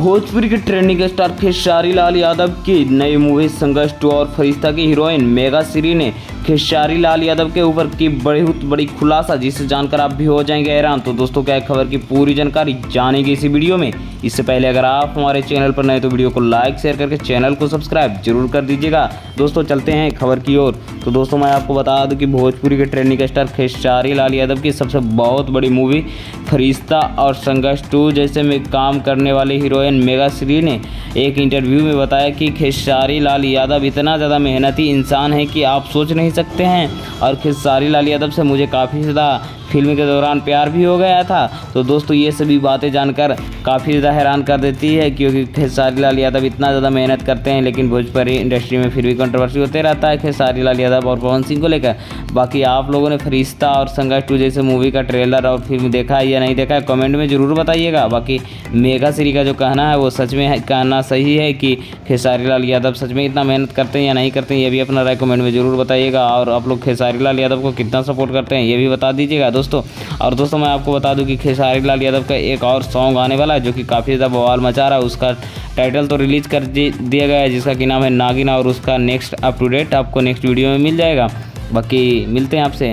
भोजपुरी के trending star Khesari Lal Yadav की नई मूवी संघर्ष 2 और फरिश्ता की हीरोइन मेगा श्री ने खेसारी लाल यादव के ऊपर की बहुत बड़ी खुलासा, जिसे जानकर आप भी हो जाएंगे हैरान। तो दोस्तों, क्या खबर की पूरी जानकारी जानेंगे इसी वीडियो में। इससे पहले अगर आप हमारे चैनल पर नए तो वीडियो को लाइक शेयर करके चैनल को सब्सक्राइब जरूर कर दीजिएगा। दोस्तों, चलते हैं खबर की ओर। तो दोस्तों, मैं आपको बता दूं कि भोजपुरी के ट्रेंडिंग स्टार खेसारी लाल यादव की सबसे बहुत बड़ी मूवी फरिश्ता और संघर्ष 2 जैसे में काम करने वाली हीरोइन मेगा श्री ने एक इंटरव्यू में बताया कि खेसारी लाल यादव इतना ज़्यादा मेहनती इंसान है कि आप सोच नहीं सकते हैं, और खेसारी लाल यादव से मुझे काफ़ी ज़्यादा फिल्म के दौरान प्यार भी हो गया था। तो दोस्तों, ये सभी बातें जानकर काफ़ी ज़्यादा हैरान कर देती है, क्योंकि खेसारी लाल यादव इतना ज़्यादा मेहनत करते हैं, लेकिन भोजपुरी इंडस्ट्री में फिर भी कंट्रोवर्सी होते रहता है खेसारी लाल यादव और पवन सिंह को लेकर। बाकी आप लोगों ने फरिश्ता और संघर्ष 2 जैसे मूवी का ट्रेलर और फिल्म देखा है या नहीं देखा है, कमेंट में ज़रूर बताइएगा। बाकी मेगा श्री का जो कहना है वो सच में कहना सही है कि खेसारी लाल यादव सच में इतना मेहनत करते हैं या नहीं करते हैं, ये भी अपना राय कमेंट में ज़रूर बताइएगा। और आप लोग खेसारी लाल यादव को कितना सपोर्ट करते हैं ये भी बता दीजिएगा दोस्तों। और दोस्तों, मैं आपको बता दूं कि खेसारी लाल यादव का एक और सॉन्ग आने वाला है जो कि काफ़ी ज़्यादा बवाल मचा रहा है। उसका टाइटल तो रिलीज़ कर दिया गया है, जिसका कि नाम है नागिन, और उसका नेक्स्ट अप टू डेट आपको नेक्स्ट वीडियो में मिल जाएगा। बाकी मिलते हैं आपसे